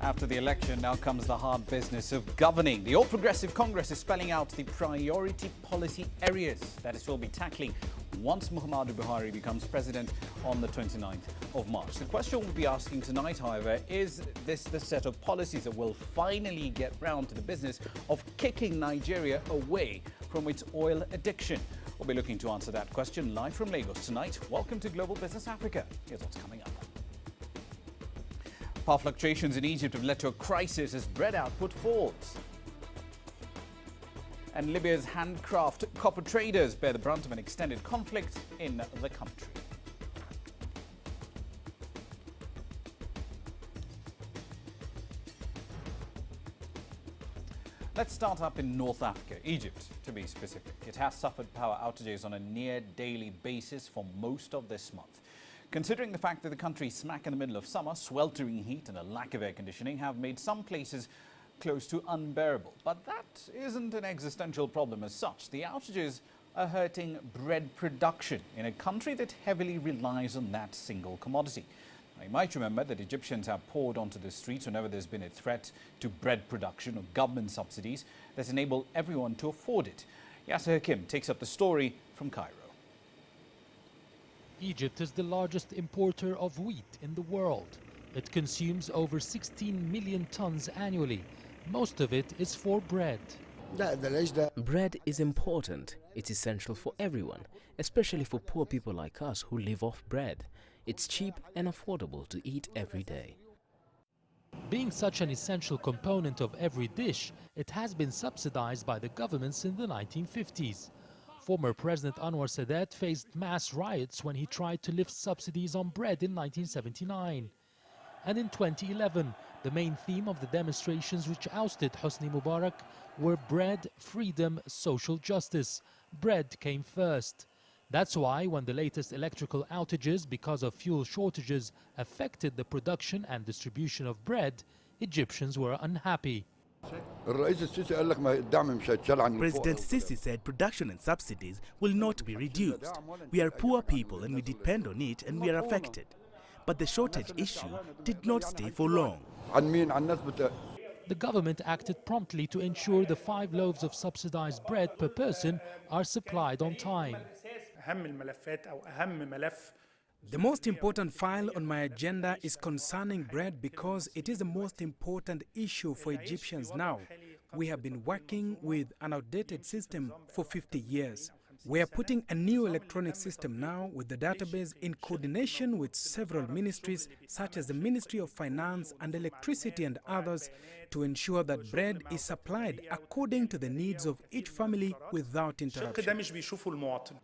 After the election, now comes the hard business of governing. The All Progressive Congress is spelling out the priority policy areas that it will be tackling once Muhammadu Buhari becomes president on the 29th of March. The question we'll be asking tonight, however, is this the set of policies that will finally get round to the business of kicking Nigeria away from its oil addiction? We'll be looking to answer that question live from Lagos tonight. Welcome to Global Business Africa. Here's what's coming up. Power fluctuations in Egypt have led to a crisis as bread output falls. And Libya's handcraft copper traders bear the brunt of an extended conflict in the country. Let's start up in North Africa, Egypt to be specific. It has suffered power outages on a near daily basis for most of this month. Considering the fact that the country is smack in the middle of summer, sweltering heat and a lack of air conditioning have made some places close to unbearable. But that isn't an existential problem as such. The outages are hurting bread production in a country that heavily relies on that single commodity. Now, you might remember that Egyptians have poured onto the streets whenever there's been a threat to bread production or government subsidies that enable everyone to afford it. Yasser Hakim takes up the story from Cairo. Egypt is the largest importer of wheat in the world. It consumes over 16 million tons annually. Most of it is for bread. Bread is important. It's essential for everyone, especially for poor people like us who live off bread. It's cheap and affordable to eat every day. Being such an essential component of every dish, it has been subsidized by the government since the 1950s. Former President Anwar Sadat faced mass riots when he tried to lift subsidies on bread in 1979. And in 2011, the main theme of the demonstrations which ousted Hosni Mubarak were bread, freedom, social justice. Bread came first. That's why when the latest electrical outages because of fuel shortages affected the production and distribution of bread, Egyptians were unhappy. President Sisi said production and subsidies will not be reduced. We are poor people and we depend on it and we are affected. But the shortage issue did not stay for long. The government acted promptly to ensure the 5 loaves of subsidized bread per person are supplied on time. The most important file on my agenda is concerning bread because it is the most important issue for Egyptians now. We have been working with an outdated system for 50 years. We are putting a new electronic system now with the database in coordination with several ministries such as the Ministry of Finance and Electricity and others to ensure that bread is supplied according to the needs of each family without interruption.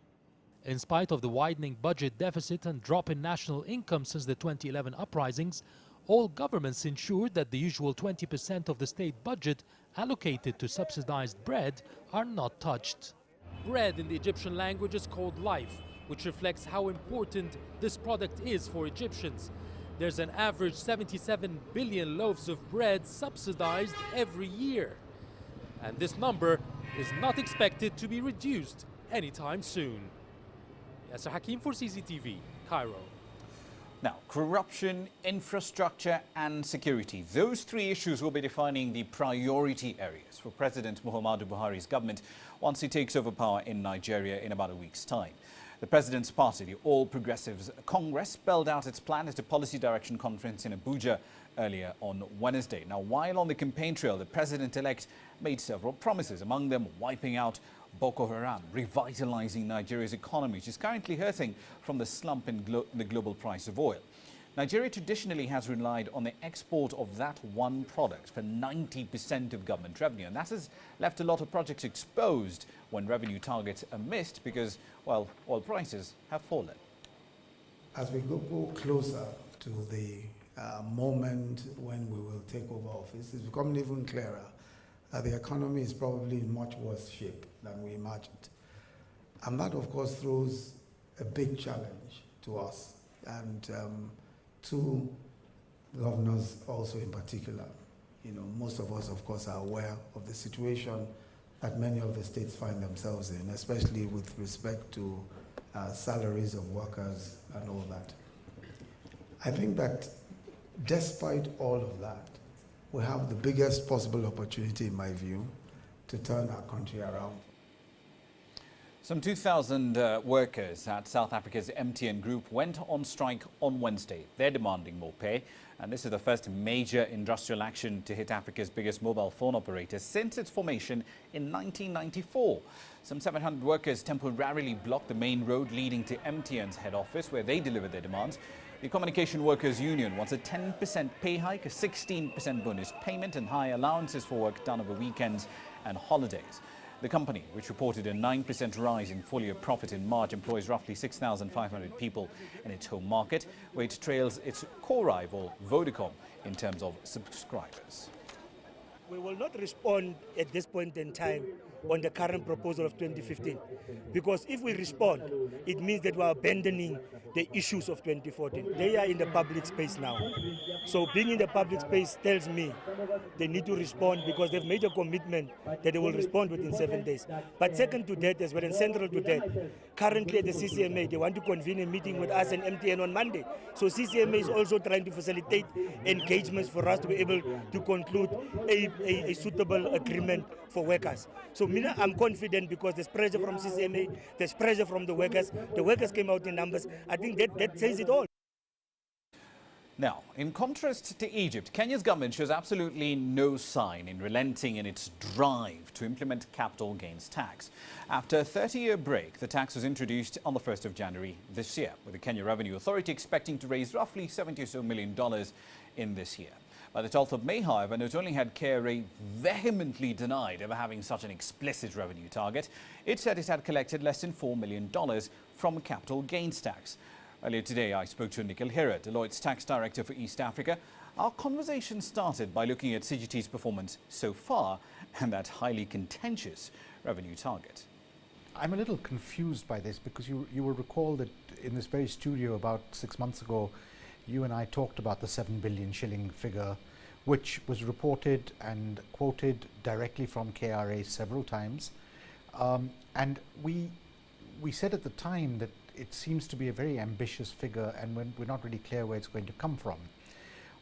In spite of the widening budget deficit and drop in national income since the 2011 uprisings, all governments ensured that the usual 20% of the state budget allocated to subsidized bread are not touched. Bread in the Egyptian language is called life, which reflects how important this product is for Egyptians. There's an average 77 billion loaves of bread subsidized every year. And this number is not expected to be reduced anytime soon. Yasser Hakim for CCTV, Cairo. Now, corruption, infrastructure and security. Those 3 issues will be defining the priority areas for President Muhammadu Buhari's government once he takes over power in Nigeria in about a week's time. The president's party, the All Progressives Congress, spelled out its plan at a policy direction conference in Abuja earlier on Wednesday. Now, while on the campaign trail, the president-elect made several promises, among them wiping out Boko Haram, revitalizing Nigeria's economy, which is currently hurting from the slump in the global price of oil. Nigeria traditionally has relied on the export of that one product for 90% of government revenue, and that has left a lot of projects exposed when revenue targets are missed because, well, oil prices have fallen. As we go closer to the moment when we will take over office, it's becoming even clearer that the economy is probably in much worse shape than we imagined. And that, of course, throws a big challenge to us and to governors also in particular. You know, most of us, of course, are aware of the situation that many of the states find themselves in, especially with respect to salaries of workers and all that. I think that despite all of that, we have the biggest possible opportunity, in my view, to turn our country around. Some 2,000 workers at South Africa's MTN Group went on strike on Wednesday. They're demanding more pay, and this is the first major industrial action to hit Africa's biggest mobile phone operator since its formation in 1994. Some 700 workers temporarily blocked the main road leading to MTN's head office, where they delivered their demands. The Communication Workers Union wants a 10% pay hike, a 16% bonus payment, and high allowances for work done over weekends and holidays. The company, which reported a 9% rise in full-year profit in March, employs roughly 6,500 people in its home market, where it trails its core rival, Vodacom, in terms of subscribers. We will not respond at this point in time on the current proposal of 2015, because if we respond, it means that we are abandoning the issues of 2014. They are in the public space now. So being in the public space tells me they need to respond, because they've made a commitment that they will respond within 7 days. But second to that, as well, and central to that, currently at the CCMA, they want to convene a meeting with us and MTN on Monday. So CCMA is also trying to facilitate engagements for us to be able to conclude a suitable agreement for workers. So I'm confident, because there's pressure from CCMA, there's pressure from the workers. The workers came out in numbers. I think that says it all. Now, in contrast to Egypt, Kenya's government shows absolutely no sign in relenting in its drive to implement capital gains tax. After a 30-year break, the tax was introduced on the 1st of January this year, with the Kenya Revenue Authority expecting to raise roughly $70 million in this year. By the 12th of May, however, not only had KRA vehemently denied ever having such an explicit revenue target, it said it had collected less than $4 million from capital gains tax. Earlier today, I spoke to Nikhil Hira, Deloitte's tax director for East Africa. Our conversation started by looking at CGT's performance so far and that highly contentious revenue target. I'm a little confused by this, because you will recall that in this very studio about 6 months ago, you and I talked about the 7 billion shilling figure, which was reported and quoted directly from KRA several times. And we said at the time that it seems to be a very ambitious figure, and we're not really clear where it's going to come from.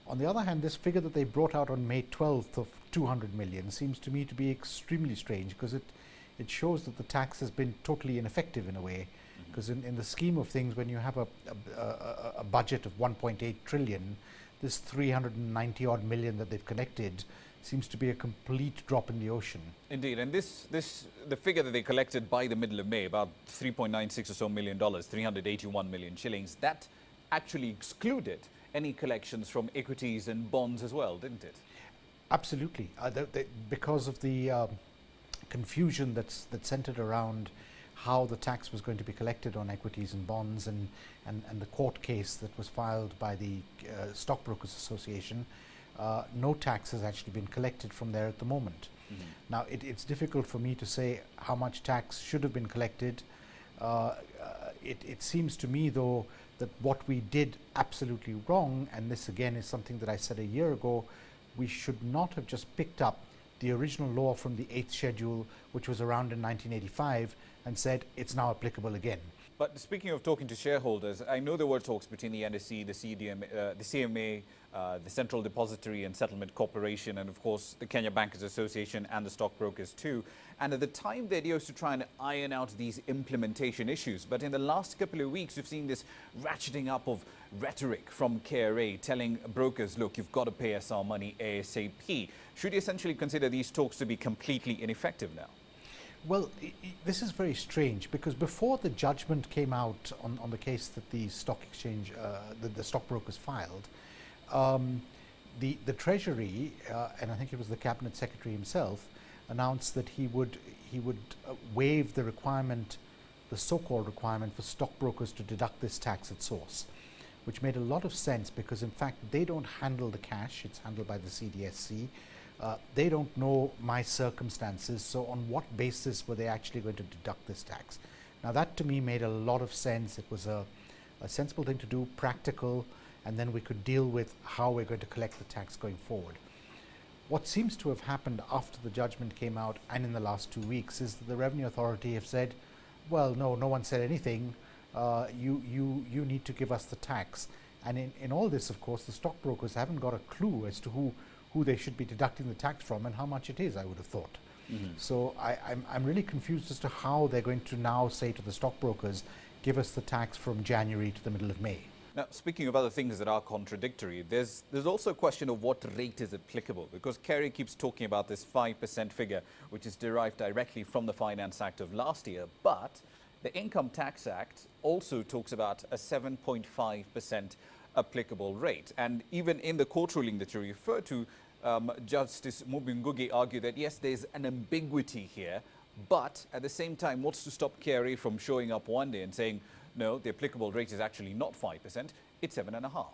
On the other hand, this figure that they brought out on May 12th of 200 million seems to me to be extremely strange, because it shows that the tax has been totally ineffective in a way. Because in the scheme of things, when you have a budget of 1.8 trillion, this 390 odd million that they've collected seems to be a complete drop in the ocean. Indeed, and the figure that they collected by the middle of May, about $3.96 or so million, 381 million shillings, that actually excluded any collections from equities and bonds as well, didn't it? Absolutely, because of the confusion that's centered around how the tax was going to be collected on equities and bonds, and the court case that was filed by the Stockbrokers Association. No tax has actually been collected from there at the moment. Now, it's difficult for me to say how much tax should have been collected. It seems to me, though, that what we did absolutely wrong, and this again is something that I said a year ago, we should not have just picked up the original law from the 8th schedule, which was around in 1985, and said it's now applicable again. But speaking of talking to shareholders, I know there were talks between the NSE, the CMA, the Central Depository and Settlement Corporation, and of course the Kenya Bankers Association and the stockbrokers too. And at the time, the idea was to try and iron out these implementation issues. But in the last couple of weeks, we've seen this ratcheting up of rhetoric from KRA telling brokers, look, you've got to pay us our money ASAP. Should you essentially consider these talks to be completely ineffective now? Well, this is very strange, because before the judgment came out on the case that the stock exchange, the stockbrokers filed, the Treasury, and I think it was the Cabinet Secretary himself, announced that he would waive the requirement, the so-called requirement for stockbrokers to deduct this tax at source, which made a lot of sense, because in fact they don't handle the cash, it's handled by the CDSC. They don't know my circumstances, so on what basis were they actually going to deduct this tax? Now that to me made a lot of sense. It was a sensible thing to do, practical, and then we could deal with how we're going to collect the tax going forward. What seems to have happened after the judgment came out and in the last 2 weeks is that the Revenue Authority have said, well, no one said anything, you need to give us the tax. And in all this, of course, the stockbrokers haven't got a clue as to who they should be deducting the tax from and how much it is, I would have thought. So I'm really confused as to how they're going to now say to the stockbrokers, give us the tax from January to the middle of May. Now, speaking of other things that are contradictory, there's also a question of what rate is applicable, because Kerry keeps talking about this 5% figure, which is derived directly from the Finance Act of last year. But the Income Tax Act also talks about a 7.5% applicable rate. And even in the court ruling that you refer to, Justice Mubingugi argued that, yes, there's an ambiguity here, but at the same time, what's to stop Kerry from showing up one day and saying, no, the applicable rate is actually not 5%, it's 7.5%.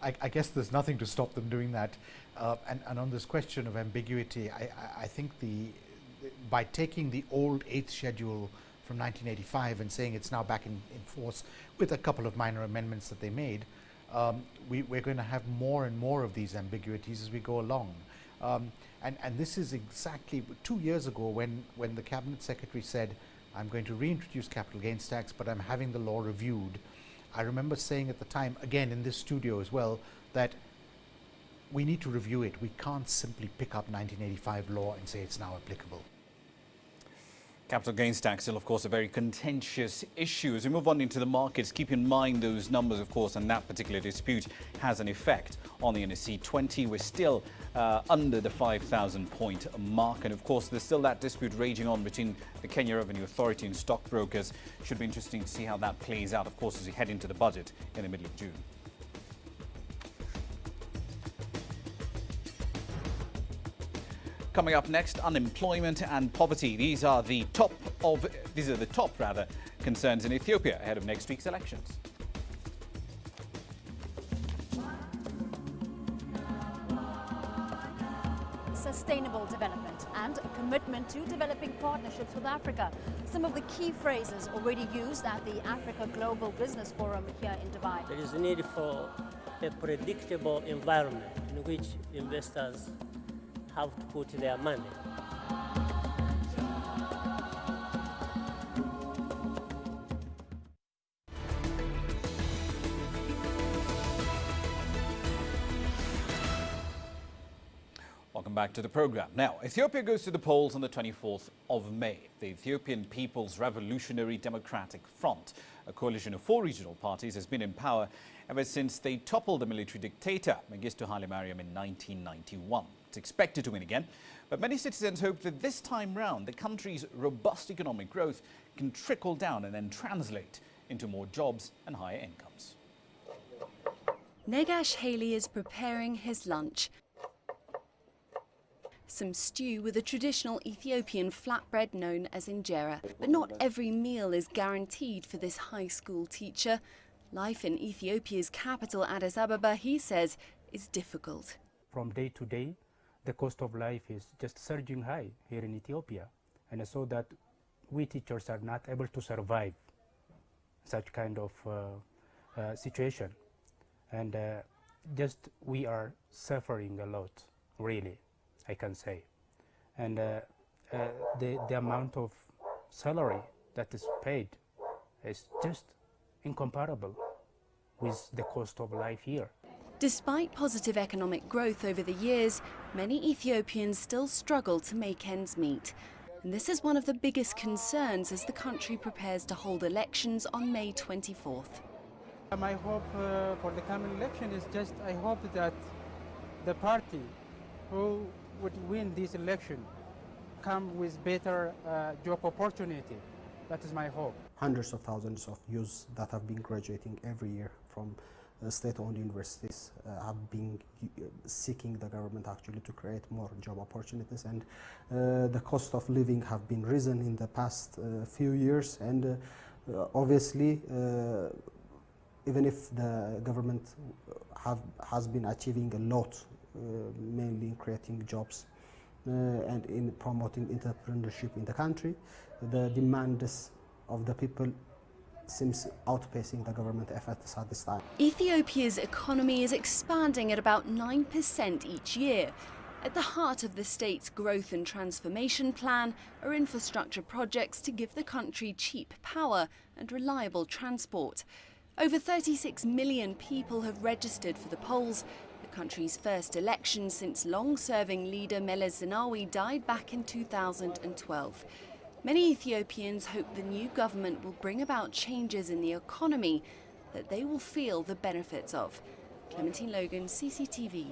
I guess there's nothing to stop them doing that. And on this question of ambiguity, I think by taking the old 8th schedule from 1985 and saying it's now back in force with a couple of minor amendments that they made, we're going to have more and more of these ambiguities as we go along. And this is exactly 2 years ago when the Cabinet Secretary said, I'm going to reintroduce capital gains tax, but I'm having the law reviewed. I remember saying at the time, again in this studio as well, that we need to review it. We can't simply pick up 1985 law and say it's now applicable. Capital gains tax still, of course, a very contentious issue. As we move on into the markets, keep in mind those numbers, of course, and that particular dispute has an effect on the NSE 20. We're still under the 5,000 point mark. And of course, there's still that dispute raging on between the Kenya Revenue Authority and stockbrokers. Should be interesting to see how that plays out, of course, as we head into the budget in the middle of June. Coming up next, unemployment and poverty. These are the top concerns in Ethiopia ahead of next week's elections. Sustainable development and a commitment to developing partnerships with Africa. Some of the key phrases already used at the Africa Global Business Forum here in Dubai. There is a need for a predictable environment in which investors have to put their money. Welcome back to the program. Now, Ethiopia goes to the polls on the 24th of May. The Ethiopian People's Revolutionary Democratic Front, a coalition of 4 regional parties, has been in power ever since they toppled the military dictator Mengistu Haile Mariam in 1991. It's expected to win again, but many citizens hope that this time round the country's robust economic growth can trickle down and then translate into more jobs and higher incomes. Negash Haley is preparing his lunch. Some stew with a traditional Ethiopian flatbread known as injera. But not every meal is guaranteed for this high school teacher. Life in Ethiopia's capital, Addis Ababa, he says, is difficult. From day to day, the cost of life is just surging high here in Ethiopia. And so that we teachers are not able to survive such kind of situation. And just we are suffering a lot, really, I can say. And the amount of salary that is paid is just incomparable with the cost of life here. Despite positive economic growth over the years, many Ethiopians still struggle to make ends meet. And this is one of the biggest concerns as the country prepares to hold elections on May 24th. My hope for the coming election is just, I hope that the party who would win this election come with better job opportunity. That is my hope. Hundreds of thousands of youths that have been graduating every year from state-owned universities have been seeking the government actually to create more job opportunities, and the cost of living have been risen in the past few years, and obviously even if the government has been achieving a lot, mainly in creating jobs and in promoting entrepreneurship in the country, the demands of the people seems outpacing the government efforts at this time. Ethiopia's economy is expanding at about 9% each year. At the heart of the state's growth and transformation plan are infrastructure projects to give the country cheap power and reliable transport. Over 36 million people have registered for the polls, a country's first election since long-serving leader Meles Zenawi died back in 2012. Many Ethiopians hope the new government will bring about changes in the economy that they will feel the benefits of. Clementine Logan, CCTV.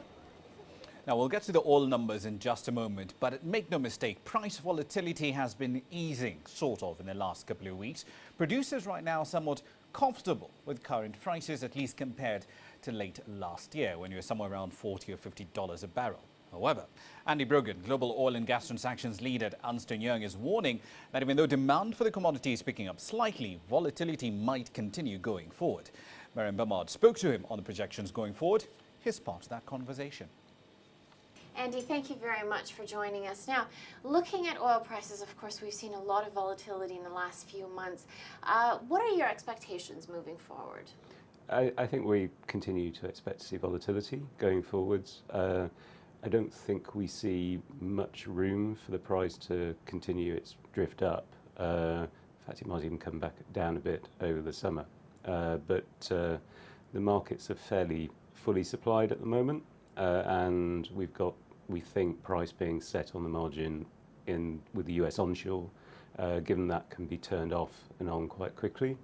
Now, we'll get to the oil numbers in just a moment, but make no mistake, price volatility has been easing, sort of, in the last couple of weeks. Producers right now are somewhat comfortable with current prices, at least compared to late last year, when you were somewhere around $40 or $50 a barrel. However, Andy Brogan, global oil and gas transactions lead at Ernst & Young, is warning that even though demand for the commodity is picking up slightly, volatility might continue going forward. Mariam Bamad spoke to him on the projections going forward. Here's part of that conversation. Andy, thank you very much for joining us. Now, looking at oil prices, of course, we've seen a lot of volatility in the last few months. What are your expectations moving forward? I think we continue to expect to see volatility going forwards. I don't think we see much room for the price to continue its drift up. In fact, it might even come back down a bit over the summer. But the markets are fairly fully supplied at the moment, and we've got, we think, price being set on the margin with the US onshore, given that can be turned off and on quite quickly.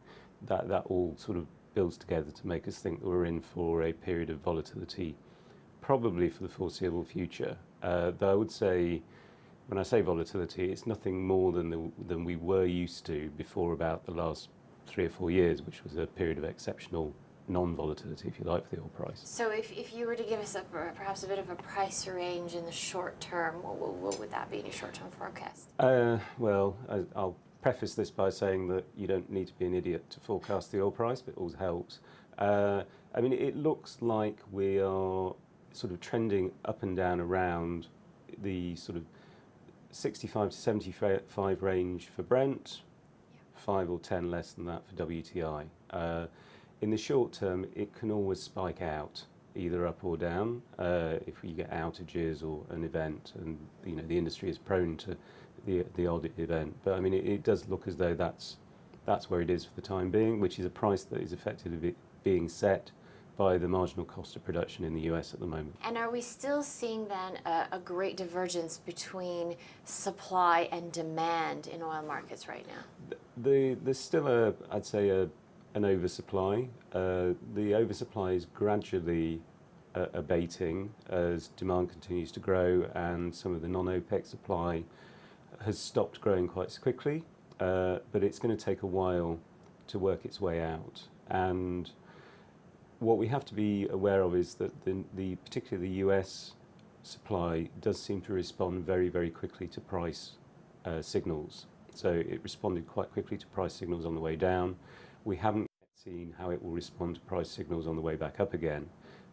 That all sort of builds together to make us think that we're in for a period of volatility, probably for the foreseeable future. Though I would say, when I say volatility, it's nothing more than we were used to before about the last 3 or 4 years, which was a period of exceptional non-volatility, if you like, for the oil price. So if you were to give us perhaps a bit of a price range in the short term, what would that be in your short-term forecast? Well, I'll preface this by saying that you don't need to be an idiot to forecast the oil price, but it always helps. I mean, it looks like we are sort of trending up and down around the sort of 65 to 75 range for Brent, 5 or 10 less than that for WTI. In the short term, it can always spike out, either up or down, if you get outages or an event, and you know the industry is prone to the odd event. But I mean, it does look as though that's where it is for the time being, which is a price that is effectively being set by the marginal cost of production in the US at the moment. And are we still seeing then a great divergence between supply and demand in oil markets right now? There's still I'd say an oversupply. The oversupply is gradually abating as demand continues to grow, and some of the non-OPEC supply has stopped growing quite quickly, but it's going to take a while to work its way out. And what we have to be aware of is that particularly the US supply does seem to respond very, very quickly to price signals. So it responded quite quickly to price signals on the way down. We haven't seen how it will respond to price signals on the way back up again,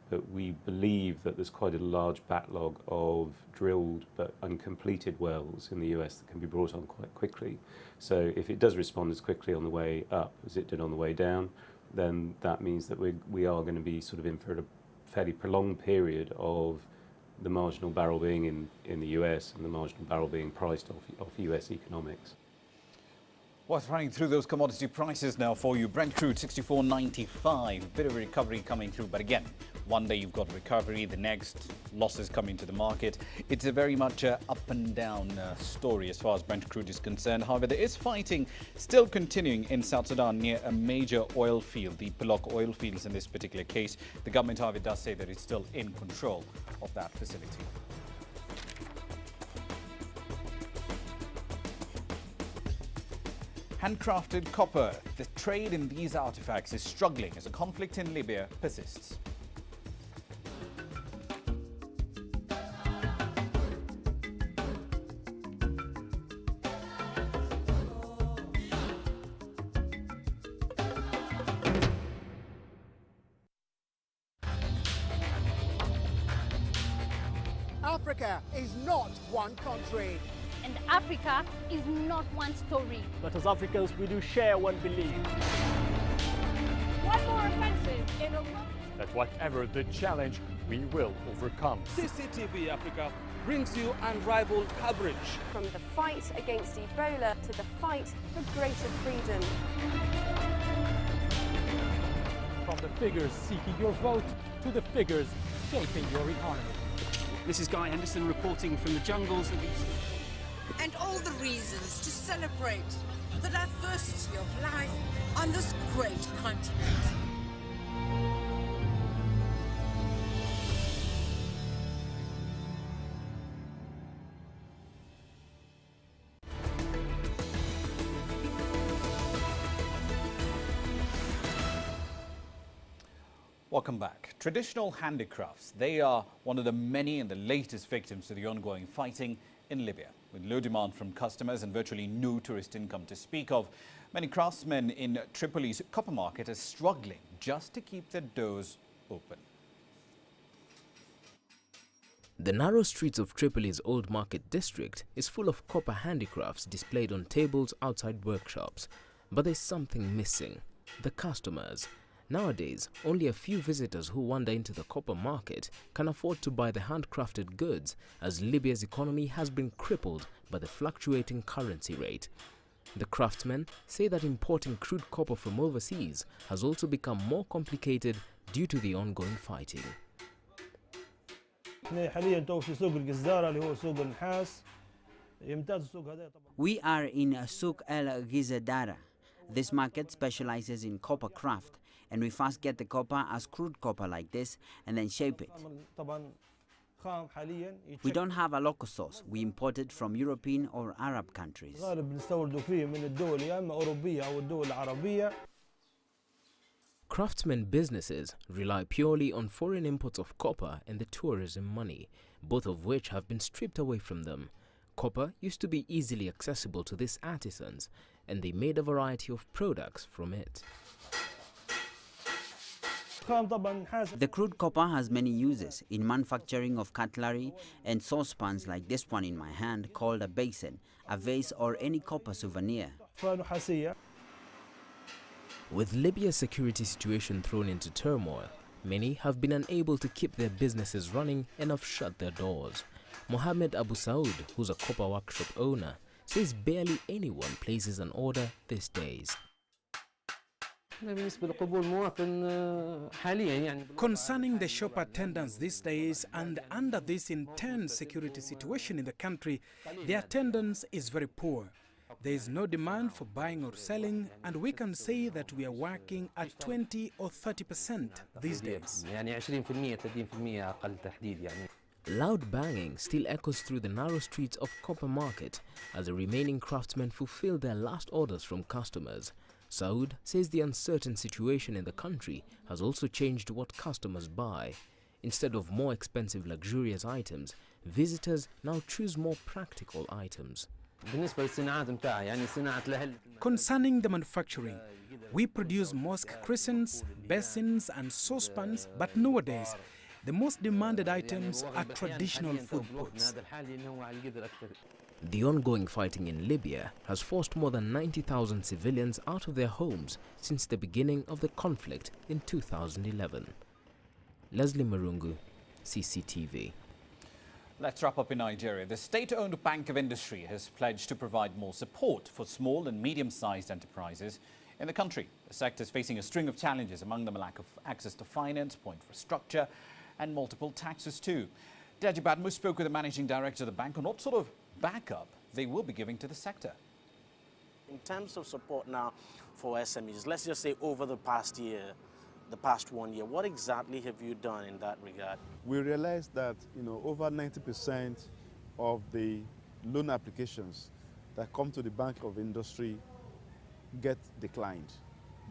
but we believe that there's quite a large backlog of drilled but uncompleted wells in the US that can be brought on quite quickly. So if it does respond as quickly on the way up as it did on the way down, then that means that we are going to be sort of in for a fairly prolonged period of the marginal barrel being in the US and the marginal barrel being priced off US economics. Worth running through those commodity prices now for you. Brent crude 64.95, bit of a recovery coming through, but again, one day you've got recovery, the next losses coming to the market. It's a very much up and down story as far as Brent crude is concerned. However, there is fighting still continuing in South Sudan near a major oil field, the Pelok oil fields in this particular case. The government, however, does say that it's still in control of that facility. Handcrafted copper. The trade in these artifacts is struggling as a conflict in Libya persists. Africa is not one country. And Africa is not one story. But as Africans, we do share one belief. One more offensive in a row. That whatever the challenge, we will overcome. CCTV Africa brings you unrivaled coverage. From the fight against Ebola to the fight for greater freedom. From the figures seeking your vote to the figures shaping your economy. This is Guy Henderson reporting from the jungles of East. And all the reasons to celebrate the diversity of life on this great continent. Welcome back. Traditional handicrafts, they are one of the many and the latest victims to the ongoing fighting in Libya. With low demand from customers and virtually no tourist income to speak of, many craftsmen in Tripoli's copper market are struggling just to keep their doors open. The narrow streets of Tripoli's Old Market district is full of copper handicrafts displayed on tables outside workshops. But there's something missing: the customers. Nowadays, only a few visitors who wander into the copper market can afford to buy the handcrafted goods, as Libya's economy has been crippled by the fluctuating currency rate. The craftsmen say that importing crude copper from overseas has also become more complicated due to the ongoing fighting. We are in Souk El Ghizadara. This market specializes in copper craft, and we first get the copper as crude copper like this and then shape it. We don't have a local source. We import it from European or Arab countries. Craftsmen businesses rely purely on foreign imports of copper and the tourism money, both of which have been stripped away from them. Copper used to be easily accessible to these artisans, and they made a variety of products from it. The crude copper has many uses in manufacturing of cutlery and saucepans like this one in my hand, called a basin, a vase, or any copper souvenir. With Libya's security situation thrown into turmoil, many have been unable to keep their businesses running and have shut their doors. Mohammed Abu Saud, who's a copper workshop owner, says barely anyone places an order these days. Concerning the shop attendants these days, and under this intense security situation in the country, the attendance is very poor. There is no demand for buying or selling, and we can say that we are working at 20 or 30% these days. Loud banging still echoes through the narrow streets of Copper Market as the remaining craftsmen fulfill their last orders from customers. Saud says the uncertain situation in the country has also changed what customers buy. Instead of more expensive luxurious items, visitors now choose more practical items. Concerning the manufacturing, we produce mosque crescents, basins and saucepans, but nowadays the most demanded items are traditional food pots. The ongoing fighting in Libya has forced more than 90,000 civilians out of their homes since the beginning of the conflict in 2011. Leslie Marungu, CCTV. Let's wrap up in Nigeria. The state-owned Bank of Industry has pledged to provide more support for small and medium-sized enterprises in the country. The sector is facing a string of challenges, among them a lack of access to finance, poor infrastructure and multiple taxes too. Deji Badmu spoke with the managing director of the bank on what sort of backup they will be giving to the sector. In terms of support now for SMEs, let's just say over the past year, the past 1 year, what exactly have you done in that regard? We realized that over 90% of the loan applications that come to the Bank of Industry get declined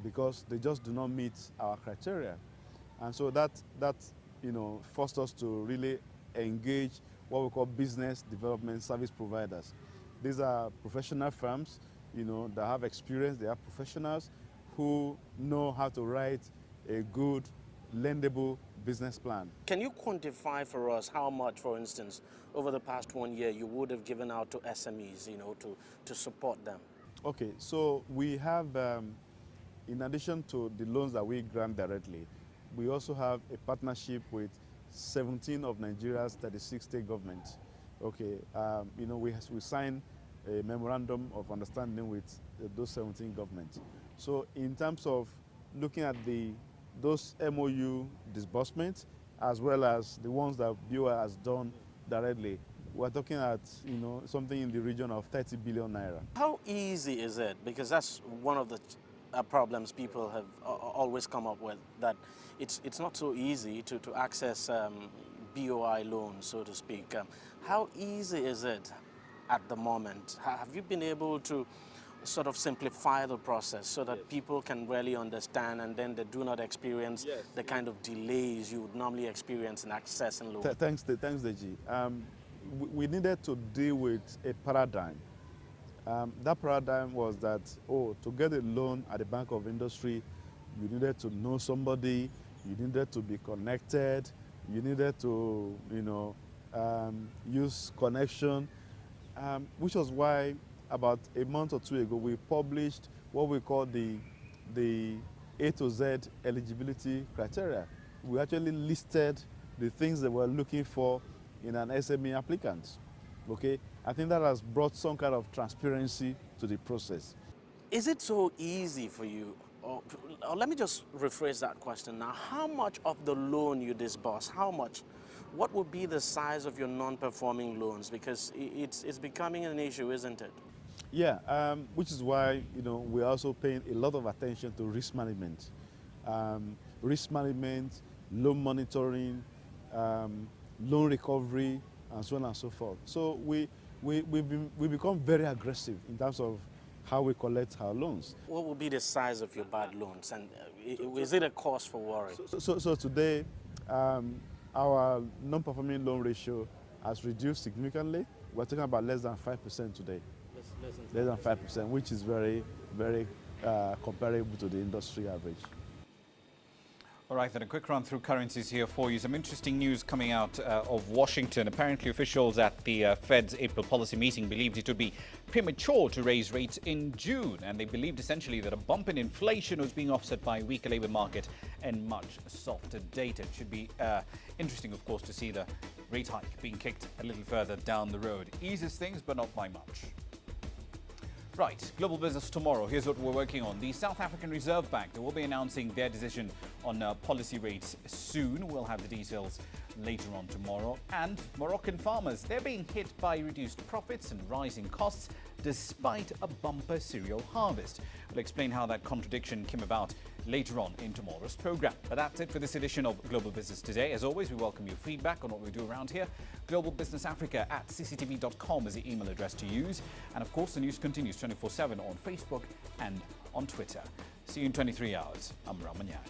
because they just do not meet our criteria. And so that forced us to really engage what we call business development service providers. These are professional firms, that have experience. They are professionals who know how to write a good, lendable business plan. Can you quantify for us how much, for instance, over the past 1 year you would have given out to SMEs, to support them? Okay, so we have, in addition to the loans that we grant directly, we also have a partnership with 17 of Nigeria's 36 state governments. Okay, we signed a memorandum of understanding with those 17 governments. So in terms of looking at those MOU disbursements as well as the ones that BOI has done directly. We're talking at, something in the region of 30 billion naira. How easy is it? Because that's one of the problems people have always come up with, that it's not so easy to access BOI loans, so to speak. How easy is it at the moment? Have you been able to sort of simplify the process so that people can really understand, and then they do not experience the kind of delays you would normally experience in accessing loans? Thanks, Deji. We needed to deal with a paradigm. That paradigm was that, to get a loan at the Bank of Industry, you needed to know somebody, you needed to be connected, you needed to, use connection, which was why about a month or two ago we published what we call the A to Z eligibility criteria. We actually listed the things that we're looking for in an SME applicant. Okay, I think that has brought some kind of transparency to the process. Is it so easy for you, or let me just rephrase that question now, how much of the loan you disburse, how much, what would be the size of your non-performing loans? Because it's becoming an issue, isn't it? Yeah, which is why, we're also paying a lot of attention to risk management. Loan monitoring, loan recovery, and so on and so forth. So we become very aggressive in terms of how we collect our loans. What will be the size of your bad loans, and is it a cause for worry? So today, our non-performing loan ratio has reduced significantly. We're talking about less than 5% today. Less than 5%, which is very, very comparable to the industry average. All right, then a quick run through currencies here for you. Some interesting news coming out of Washington. Apparently, officials at the Fed's April policy meeting believed it would be premature to raise rates in June. And they believed essentially that a bump in inflation was being offset by a weaker labor market and much softer data. It should be interesting, of course, to see the rate hike being kicked a little further down the road. Eases things, but not by much. Right, global business tomorrow. Here's what we're working on. The South African Reserve Bank, they will be announcing their decision on policy rates soon. We'll have the details later on tomorrow. And Moroccan farmers, they're being hit by reduced profits and rising costs despite a bumper cereal harvest. We'll explain how that contradiction came about later on in tomorrow's program. But that's it for this edition of Global Business Today. As always, we welcome your feedback on what we do around here. globalbusinessafrica@cctv.com is the email address to use. And of course, the news continues 24/7 on Facebook and on Twitter. See you in 23 hours. I'm Ramanya.